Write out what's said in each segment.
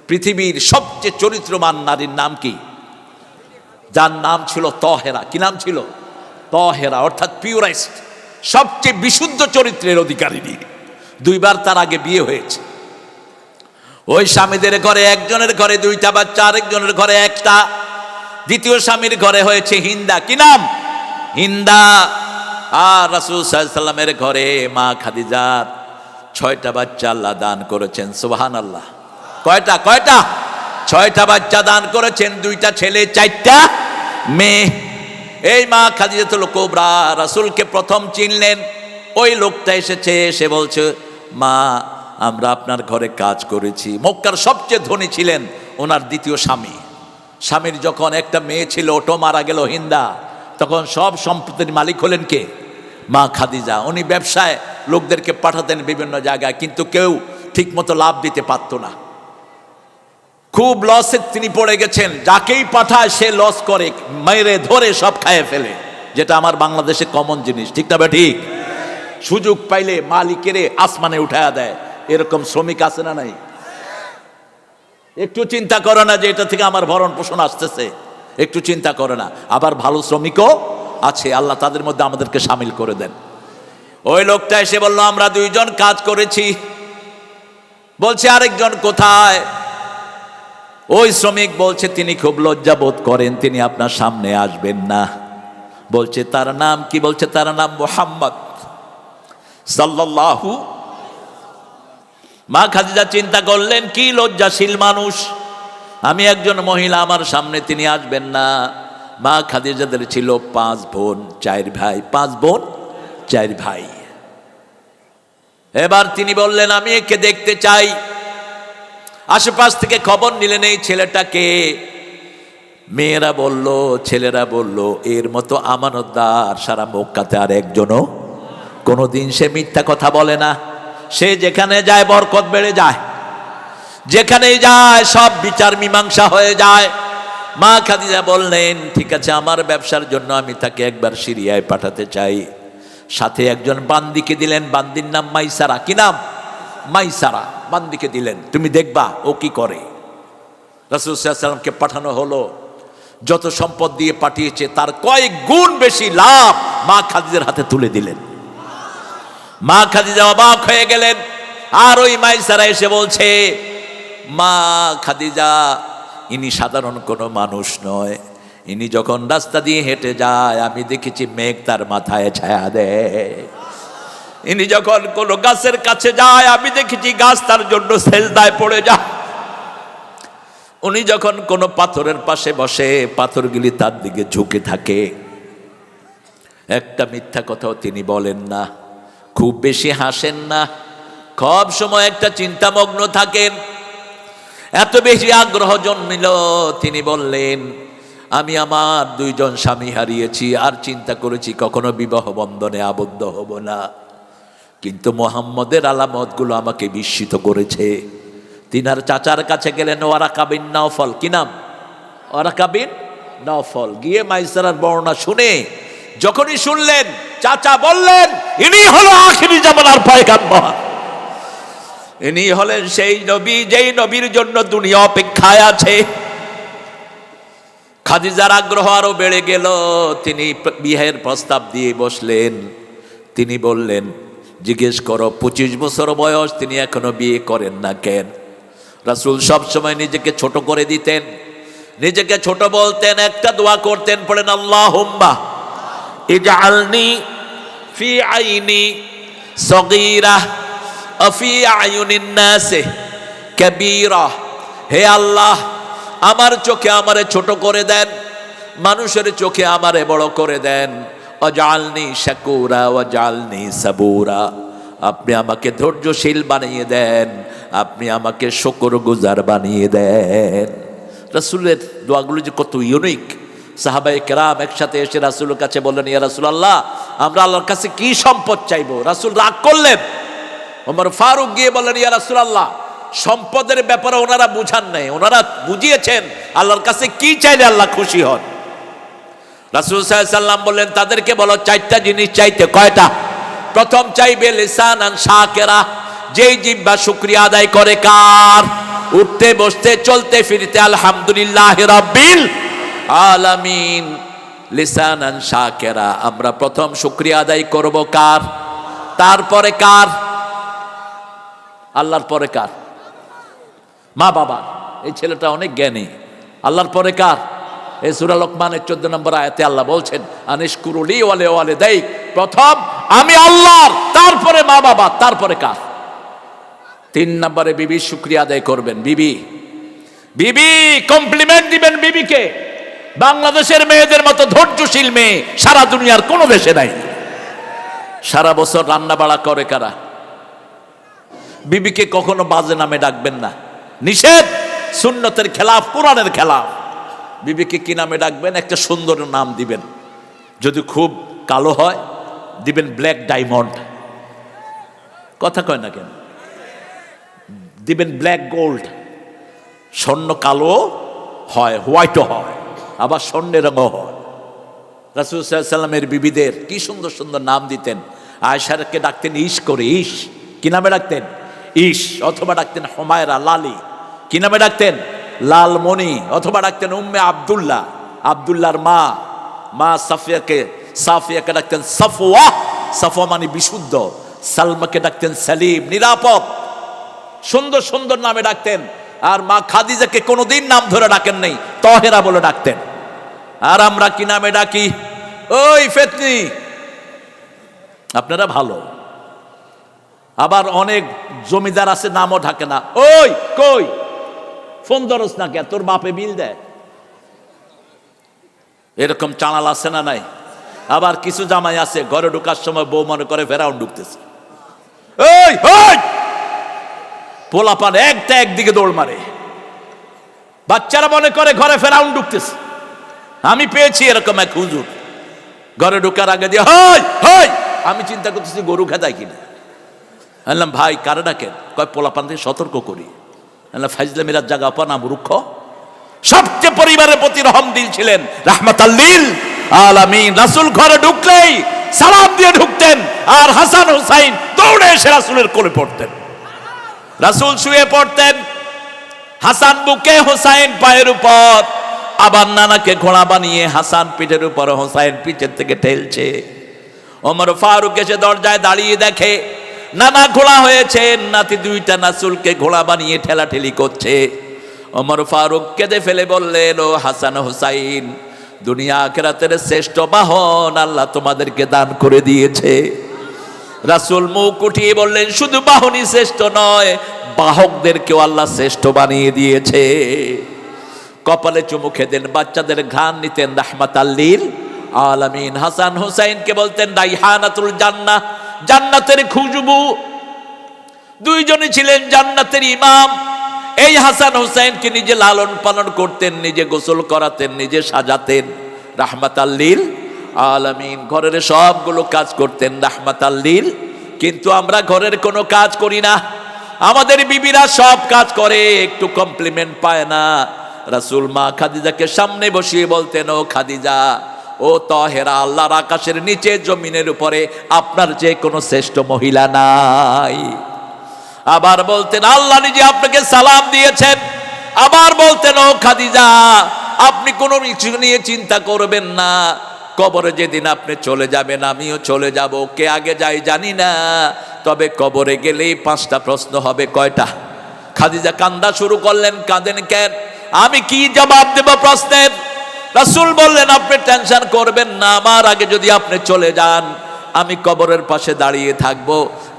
পৃথিবীর সবচেয়ে চরিত্রবান নারীর নাম কি? যার নাম ছিল তহেরা। কি নাম ছিল? তহেরা, অর্থাৎ পিউরাইস্ট, সবচেয়ে বিশুদ্ধ চরিত্রের অধিকারিণী। 2 বার তার আগে বিয়ে হয়েছে। ওই স্বামীদের ঘরে একজনের ঘরে 2টা বাচ্চা, আরেকজনের ঘরে 1টা। দ্বিতীয় স্বামীর ঘরে হয়েছে হিন্দা। কি নাম? হিন্দা। আর রাসূল সাল্লাল্লাহু আলাইহি সাল্লামের ঘরে মা খাদিজার 6টা বাচ্চা আল্লাহ দান করেছেন। সুবহানাল্লাহ। কয়টা? 6টা বাচ্চা দান করেছেন, 2টা ছেলে 4টা মেয়ে। এই মা খাদিজাতুল কুবরা রাসূলকে প্রথম চিনলেন। ওই লোকটা এসেছে, সে বলছে, মা আমরা আপনার ঘরে কাজ করেছি। মক্কার সবচেয়ে ধনী ছিলেন ওনার দ্বিতীয় স্বামী। স্বামীর যখন একটা মেয়ে ছিল, ওটো মারা গেল, হিন্দা, তখন সব সম্পত্তির মালিক হলেন কে? মা খাদিজা। উনি ব্যবসায় লোকদেরকে পাঠাতেন বিভিন্ন জায়গায়, কিন্তু কেউ ঠিকমতো লাভ দিতে পারত না। খুব লসে তিনি পড়ে গেছেন। যাকেই পাঠায় সে লস করে, মেরে ধরে সব খাইয়ে ফেলে, যেটা আমার বাংলাদেশে কমন জিনিস। ঠিক না? ঠিক। সুযোগ পাইলে মালিকেরে আসমানে উঠায়া দেয়। এরকম শ্রমিক আছে না নাই? একটু চিন্তা করে না যে এটা থেকে আমার ভরণ পোষণ আসতেছে? একটু চিন্তা করে না। আবার ভালো শ্রমিকও আছে, আল্লাহ তাদের মধ্যে আমাদেরকে সামিল করে দেন। ওই লোকটা এসে বলল, আমরা 2 জন কাজ করেছি। বলছে, আরেকজন কোথায়? ওই শ্রমিক বলছে তিনি খুব লজ্জা বোধ করেন, তিনি আপনার সামনে আসবেন না। বলছে তার নাম কি? বলছে তার নাম মুহাম্মদ সাল্লাল্লাহু। মা খাদিজা চিন্তা করলেন, কি লজ্জাশীল মানুষ, আমি একজন মহিলা, আমার সামনে তিনি আসবেন না। মা খাদিজাদের ছিল 5 বোন 4 ভাই। 5 বোন 4 ভাই। এবার তিনি বললেন, আমি একে দেখতে চাই। আশেপাশ থেকে খবর নিলেন এই ছেলেটাকে। মেয়েরা বলল, ছেলেরা বলল, এর মতো আমানতদার সারা মক্কাতে আর একজনও। কোনোদিন সে মিথ্যা কথা বলে না। সে যেখানে যায় বরকত বেড়ে যায়, যেখানেই যায় সব বিচার মীমাংসা হয়ে যায়। মা খাদিজা বললেন, ঠিক আছে, আমার ব্যবসার জন্য আমি তাকে একবার সিরিয়ায় পাঠাতে চাই। সাথে একজন বান্দিকে দিলেন, বান্দির নাম মাইসারা। কি নাম? মাইসারা। বান্দিকে দিলেন, তুমি দেখবা ও কি করে। রাসূল সাল্লাল্লাহু আলাইহি সাল্লামকে পাঠানো হলো। যত সম্পদ দিয়ে পাঠিয়েছে তার কয়েক গুণ বেশি লাভ মা খাদিজার হাতে তুলে দিলেন। মা খাদিজা অবাক হয়ে গেলেন। আর ওই মাইসারা এসে বলছে, মা খাদিজা, ইনি সাধারণ কোনো মানুষ নয়। ইনি যখন রাস্তা দিয়ে হেঁটে যায়, আমি দেখেছি মেঘ তার মাথায় ছায়া দেয়। ইনি যখন কোনো গাছের কাছে যায়, আমি দেখেছি গাছ তার জন্য সেজদায় পড়ে যায়। উনি যখন কোনো পাথরের পাশে বসে, পাথরগুলি তার দিকে ঝুঁকে থাকে। একটা মিথ্যা কথাও তিনি বলেন না, খুব বেশি হাসেন না, সব সময় একটা চিন্তামগ্ন থাকেন। এত বেশি আগ্রহ জন্মিল, তিনি বললেন, আমি আমার 2 জন স্বামী হারিয়েছি, আর চিন্তা করেছি কখনো বিবাহ বন্ধনে আবদ্ধ হব না, কিন্তু মুহাম্মদের আলামতগুলো আমাকে বিস্মিত করেছে। তিনার চাচার কাছে গেলেন, ওয়ারাকা বিন নওফল। কি নাম? Waraqa bin Nawfal. গিয়ে মাইসারার বর্ণনা শুনে যখনই শুনলেন, চাচা বললেন, ইনি হলো আখিরি জামানার পয়গম্বর। ইনি হলেন সেই নবী, যেই নবীর জন্য দুনিয়া অপেক্ষায় আছে। খাদিজার আগ্রহ আরো বেড়ে গেল। তিনি বিয়ের প্রস্তাব দিয়ে বসলেন। তিনি বললেন, জিজ্ঞেস করো, 25 বছর বয়স, তিনি এখনো বিয়ে করেন না কেন? রাসূল সবসময় নিজেকে ছোট করে দিতেন, নিজেকে ছোট বলতেন। একটা দোয়া করতেন, পড়েন, আল্লাহুম্মা ইজআলনি ফি আইনি সগীরা ওয়া ফি আয়ুনিন নাসি কাবীরা। হে আল্লাহ, আমার চোখে আমারে ছোট করে দেন, মানুষের চোখে আমারে বড় করে দেন। ওয়াজআলনি শাকুরা ওয়াজআলনি সাবুরা। আপনি আমাকে ধৈর্যশীল বানিয়ে দেন, আপনি আমাকে শুকরগুজার বানিয়ে দেন। রাসূলের দোয়াগুলো যে কত ইউনিক। সাহাবায়ে কেরাম একসাথে এসে রাসূলের কাছে বললেন, ইয়া রাসূলুল্লাহ, আমরা আল্লাহর কাছে কি সম্পদ চাইবো? রাসূল রাগ করলেন। ওমর ফারুক গিয়ে বললেন, ইয়া রাসূলুল্লাহ, সম্পদের ব্যাপারে ওনারা বুঝান নাই, ওনারা বুঝিয়েছেন আল্লাহর কাছে কি চাইলে আল্লাহ খুশি হন। রাসূল সাল্লাল্লাহু আলাইহি সাল্লাম বললেন, তাদেরকে বলো 4টা জিনিস চাইতে। কয়টা? প্রথম চাইবে লিসানান শাকিরা, যেই জিহ্বা শুকরিয়া আদায় করে। কার? উঠতে বসতে চলতে ফিরতে আলহামদুলিল্লাহ রাব্বিল আলামিন লিসানান শাকিরা। আমরা প্রথম শুকরিয়া আদায় করব কার? তারপরে কার? আল্লাহর পরে কার? মা বাবা। এই ছেলেটা অনেক জ্ঞানী। আল্লাহর পরে কার? এই সূরা লোকমানের 14 নম্বর আয়াতে আল্লাহ বলছেন আনিশকুরুলি ওয়ালি ওয়ালিদাইক, প্রথম আমি আল্লাহর, তারপরে মা বাবা, তারপরে কার? 3 নম্বরে বিবির শুকরিয়া আদায় করবেন। বিবি বিবি কমপ্লিমেন্ট দিবেন বিবিকে। বাংলাদেশের মেয়েদের মতো ধৈর্যশীল মেয়ে সারা দুনিয়ার কোনো দেশে নাই। সারা বছর রান্না বাড়া করে কারা? বিবিকে কখনো বাজে নামে ডাকবেন না, নিষেধ, সুন্নতের খেলাফ, কোরআনের খেলাফ। বিবিকে কি নামে ডাকবেন? একটা সুন্দর নাম দিবেন। যদি খুব কালো হয় দিবেন ব্ল্যাক ডায়মন্ড, কথা কয় না কেন? দিবেন ব্ল্যাক গোল্ড, স্বর্ণ কালো হয়, হোয়াইটও হয়, আবার স্বর্ণের রঙও হয়। রাসূল সাল্লাল্লাহু আলাইহি ওয়াসাল্লামের বিবিদের কি সুন্দর সুন্দর নাম দিতেন। আয়েশাকে ডাকতেন ইশ করে, ইশ কি নামে ডাকতেন? ইশ। অথবা ডাকতেন হুমায়রা, লালি কি নামে ডাকতেন? লালমণি। অথবা ডাকতেন উম্মে আব্দুল্লাহ, আব্দুল্লাহর মা। মা সাফিয়াকে ডাকতেন সাফওয়া, সাফওয়া মানে বিশুদ্ধ। সালমাকে ডাকতেন সালিম, নিরাপদ। সুন্দর সুন্দর নামে ডাকতেন। আর মা খাদিজাকে কোনোদিন নাম ধরে ডাকেন নাই, তহেরা বলে ডাকতেন। আর আমরা কি নামে ডাকি? ওই ফেতনি। আপনারা ভালো। আবার অনেক জমিদার আছে নামও ঢাকে না, ওই কই ফোন ধরস না কে, তোর বাপে বিল দেয়। এরকম চানাল আছে না নাই? আবার কিছু জামাই আছে ঘরে ঢোকার সময় বউ মনে করে ফেরাউন ঢুকতেছে। ওই ওই পোলাপান একটা একদিকে দৌড় মারে, বাচ্চারা মনে করে ঘরে ফেরাউন ঢুকতেছে। আমি পেয়েছি এরকম এক হুজুর, ঘরে ঢোকার আগে দিয়ে হই হই, আমি চিন্তা করতেছি গরু খেদায় কিনা। বললাম ভাই কারে ডাকেন? কয় পোলাপান থেকে সতর্ক করি। ফাইজলামিরার জায়গা পা না মূর্খ। সবচেয়ে পরিবারের প্রতি রহম দিল ছিলেন, রাহমাতাল লিল আলামিন। রাসূল ঘরে ঢুকলেই সালাম দিয়ে ঢুকতেন, আর হাসান হুসাইন দৌড়ে এসে রাসূলের কোলে পড়তেন। রাসূল শুয়ে পড়তেন, হাসান বুকে, হুসাইন পায়ের উপর। আবার নানাকে ঘোড়া বানিয়ে হাসান পিঠের উপর, হুসাইন পিঠের থেকে ঠেলছে। ওমর ফারুক এসে দরজায় দাঁড়িয়ে দেখে নানা ঘোড়া হয়েছেন, নাতি দুইটা রাসূলকে ঘোড়া বানিয়ে ঠেলাঠেলি করছে। ওমর ফারুক কেঁদে ফেলে বললেন, ও হাসান হুসাইন, দুনিয়া আখিরাতের শ্রেষ্ঠ বাহন আল্লাহ তোমাদেরকে দান করে দিয়েছে। রাসূল মুখ উঠিয়ে বললেন, শুধু বাহনই শ্রেষ্ঠ নয়, বাহকদেরকেও আল্লাহ শ্রেষ্ঠ বানিয়ে দিয়েছে। কপালে চুমু খেতেন, বাচ্চাদের ঘ্রাণ নিতেন, রাহমাতাল লিল আলামিন। হাসান হুসাইনকে বলতেন রাইহানাতুল জান্নাহ, জান্নাতের খুশবু। দুইজনই ছিলেন জান্নাতের ইমাম। এই হাসান হুসাইনকে নিজে লালন পালন করতেন, নিজে গোসল করাতেন, নিজে সাজাতেন, রাহমাতাল লিল আলামিন। ঘরের সবগুলো কাজ করতেন, রাহমাতাল লিল। কিন্তু আমরা ঘরের কোনো কাজ করি না, আমাদের বিবিরা সব কাজ করে, একটু কমপ্লিমেন্ট পায় না। রাসূল মা খাদিজাকে সামনে বসিয়ে বলতেন, ও খাদিজা, ও তহেরা, আল্লাহর আকাশের নিচে জমিনের উপরে আপনার যে কোনো শ্রেষ্ঠ মহিলা নাই। আবার বলতেন, আল্লাহ নিজে আপনাকে সালাম দিয়েছেন। আবার বলতেন, ও খাদিজা, আপনি কোনো কিছু নিয়ে চিন্তা করবেন না, কবরে যেদিন আপনি চলে যাবেন আমিও চলে যাব, কে আগে যাই জানি না, তবে কবরে গেলেই 5টা প্রশ্ন হবে। কয়টা? খাদিজা কান্দা শুরু করলেন। কাঁদেন কেন? আমি কি জবাব দেব প্রশ্নের? রাসূল বললেন, আপনি টেনশন করবেন না, আমার আগে যদি আপনি চলে যান আমি কবরের পাশে দাঁড়িয়ে থাকব,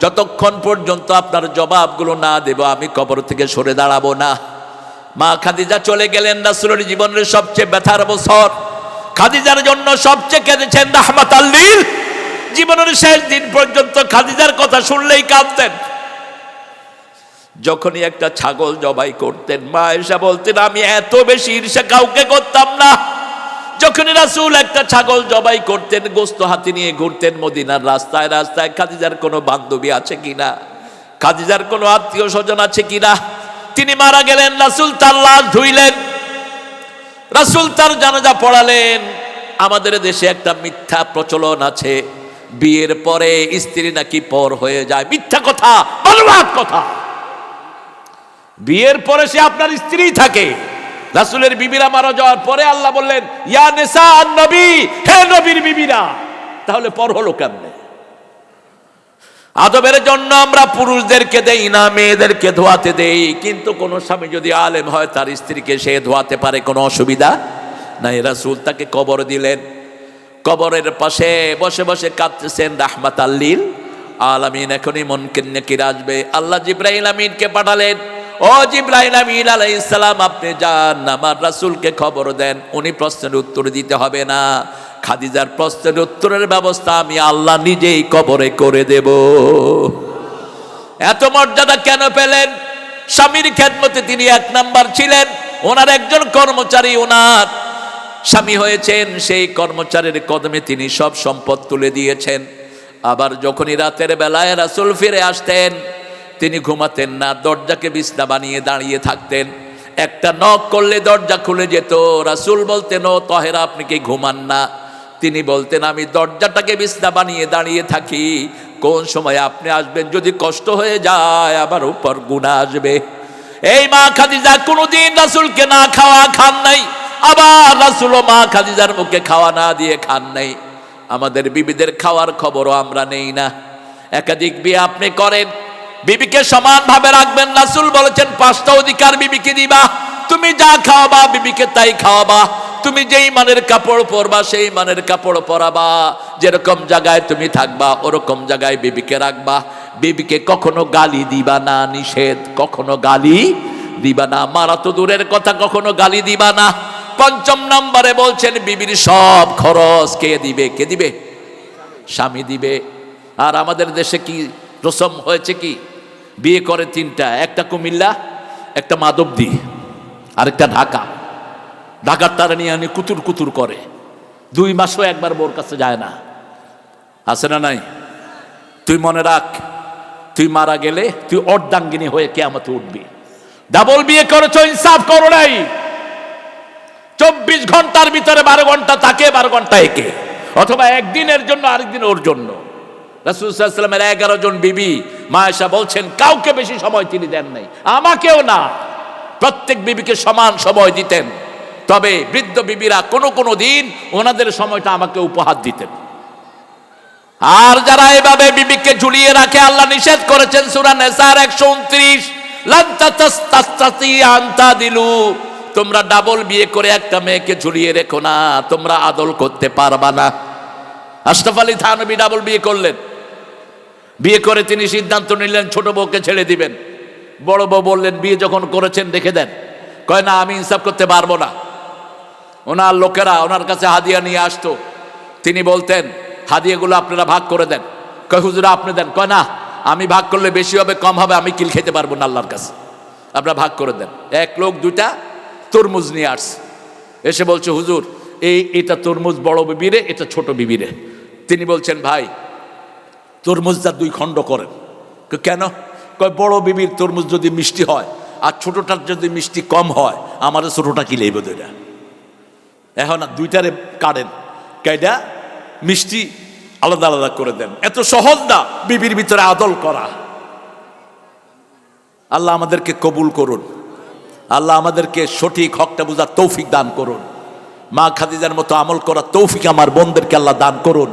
যতক্ষণ পর্যন্ত আপনার জবাবগুলো না দেব আমি কবর থেকে সরে দাঁড়াবো না। মা খাদিজা চলে গেলেন। রাসূলের জীবনের সবচেয়ে ব্যথার বছর, খাদিজার জন্য সবচেয়ে কেঁদেছেন, রাহমাতাল লিল। জীবনের শেষ দিন পর্যন্ত খাদিজার কথা শুনলেই কাঁদতেন। যখনই একটা ছাগল জবাই করতেন, মা আয়েশা বলতেন, আমি এত বেশি ঈর্ষা কাউকে করতাম না। যখনই রাসূল একটা ছাগল জবাই করতেন, গোশত হাতে নিয়ে ঘুরতেন মদিনার রাস্তায় রাস্তায়, খাদিজার কোনো বান্ধবী আছে কিনা, খাদিজার কোনো আত্মীয় স্বজন আছে কিনা। তিনি মারা গেলেন, রাসূল তার লাশ ধুইলেন, রাসূল তার জানাজা পড়ালেন। আমাদের দেশে একটা মিথ্যা প্রচলন আছে, বিয়ের পরে স্ত্রী নাকি পর হয়ে যায়। মিথ্যা কথা, বানোয়াট কথা। বিয়ের পরে সে আপনার স্ত্রী থাকে। রাসূলের বিবিরা মারা যাওয়ার পরে আল্লাহ বললেন ইয়া নিসা নবী, হে নবীর বিবিরা। তাহলে পর হলো কেমনে? আদবের জন্য আমরা পুরুষদেরকে দেই না, মেয়েদেরকে ধোয়াতে দেই। কিন্তু কোন স্বামী যদি আলেম হয় তার স্ত্রীকে সে ধোয়াতে পারে, কোনো অসুবিধা নাই। রাসূল তাকে কবর দিলেন, কবরের পাশে বসে বসে কাঁদতেছেন রাহমাতাল লিল আলামিন। এখনই মুনকির নাকির আসবে। আল্লাহ জিবরাইল আমিনকে পাঠালেন, ও জিবরাইল আমিন আলাইহিস সালাম, আপনি যান আমার রাসূলকে খবর দেন, উনি প্রশ্নের উত্তর দিতে হবে না, খাদিজার প্রশ্নের উত্তরের ব্যবস্থা আমি আল্লাহ নিজেই কবরে করে দেব। এত মর্যাদা কেন পেলেন? স্বামীর খেদমতে তিনি এক নাম্বার ছিলেন। ওনার একজন কর্মচারী ওনার স্বামী হয়েছেন, সেই কর্মচারীর কদমে তিনি সব সম্পদ তুলে দিয়েছেন। আবার যখনই রাতের বেলায় রাসূল ফিরে আসতেন, তিনি ঘুমাতেন না, দরজাকে বিছনা বানিয়ে দাঁড়িয়ে থাকতেন। একটা নক করলে দরজা খুলে যেত। রাসূল বলতেন, ও তহেরা, আপনি কি ঘুমান না? তিনি বলতেন, আমি দরজাটাকে বিছনা বানিয়ে দাঁড়িয়ে থাকি, কোন সময় আপনি আসবেন, যদি কষ্ট হয়ে যায় আবার উপর গুনাহ আসবে। এই মা খাদিজা কোনোদিন রাসূলকে না খাওয়া খান নাই, আবার রাসূলও মা খাদিজার মুখে খাওয়া না দিয়ে খান নাই। আমাদের বিবিদের খাওয়ার খবরও আমরা নেই না। একাধিক বিয়ে আপনি করেন, বিবিকে সমানভাবে রাখবেন। রাসূল বলেছেন 5টা অধিকার বিবিকে দিবা, তুমি যা খাওয়াবা বিবিকে তাই খাওয়াবা, তুমি যেই মানের কাপড় পরবা সেই মানের কাপড় পরাবা, যেরকম জায়গায় তুমি থাকবা ওরকম জায়গায় বিবিকে রাখবা। বিবিকে কখনো গালি দিবা না, নিষেধ, কখনো গালি দিবা না। মারা তো দূরের কথা, কখনো গালি দিবা না। 5ম নম্বরে বলছেন বিবির সব খরচ কে দিবে? কে দিবে? স্বামী দিবে। আর আমাদের দেশে কি রসম হয়েছে, কি বিয়ে করে 3টা, একটা কুমিল্লা, একটা মাধবদী, আরেকটা ঢাকা। ঢাকার তারা নিয়ে আনি কুতুর কুতুর করে, 2 মাসও একবার বোর কাছে যায় না। আছে না নাই? তুই মনে রাখ, তুই মারা গেলে তুই অর্ধাঙ্গিনী হয়ে কিয়ামতে উঠবি। ডাবল বিয়ে করেছো, ইনসাফ করো নাই। 24 ঘন্টার ভিতরে 12 ঘন্টা তাকে, 12 ঘন্টা একে, অথবা একদিনের জন্য আরেকদিন ওর জন্য। রাসূল সাল্লাল্লাহু আলাইহি ওয়াসাল্লামের 11 জন বিবি, মা আয়েশা বলছেন কাউকে বেশি সময় তিনি দেন নাই, আমাকেও না। প্রত্যেক বিবিকে সমান সময় দিতেন। তবে বৃদ্ধ বিবিরা কোনো দিন ওনাদের সময়টা আমাকে উপহার দিতেন। আর যারা এভাবে বিবিকে ঝুলিয়ে রাখে, আল্লাহ নিষেধ করেছেন সূরা নিসার 129, লান তাস্তাতি আন তাদিলু, তোমরা ডাবল বিয়ে করে একটা মেয়েকে ঝুলিয়ে রেখো না, তোমরা আদল করতে পারবা না। আশরাফ আলী থানভী ডাবল বিয়ে করলেন। বিয়ে করে তিনি সিদ্ধান্ত নিলেন ছোট বউকে ছেড়ে দিবেন। বড় বউ বললেন, বিয়ে যখন করেছেন রেখে দেন। কয় না, আমি ইনসাফ করতে পারবো না। ওনার লোকেরা ওনার কাছে হাদিয়া নিয়ে আসতো, তিনি বলতেন হাদিয়াগুলো আপনারা ভাগ করে দেন। কয় হুজুর আপনি দেন। কয় না, আমি ভাগ করলে বেশি হবে কম হবে আমি কিল খেতে পারবো না আল্লাহর কাছে, আপনারা ভাগ করে দেন। এক লোক 2টা তরমুজ নিয়ে আসছে, এসে বলছে হুজুর এটা তরমুজ বড় বিবিরে, এটা ছোট বিবিরে। তিনি বলছেন ভাই তরমুজটা 2 খণ্ড করেন। কেন? কয় বড় বিবির তরমুজ যদি মিষ্টি হয় আর ছোটটার যদি মিষ্টি কম হয়, আমাদের ছোটটা কি লেবে দুইটা, এখন আর 2টারে কাটেন, কাইডা মিষ্টি আলাদা আলাদা করে দেন। এত সহজ না বিবির ভিতরে আদল করা। আল্লাহ আমাদেরকে কবুল করুন, আল্লাহ আমাদেরকে সঠিক হকটা বুঝার তৌফিক দান করুন। মা খাদিজার মতো আমল করার তৌফিক আমার বোনদেরকে আল্লাহ দান করুন।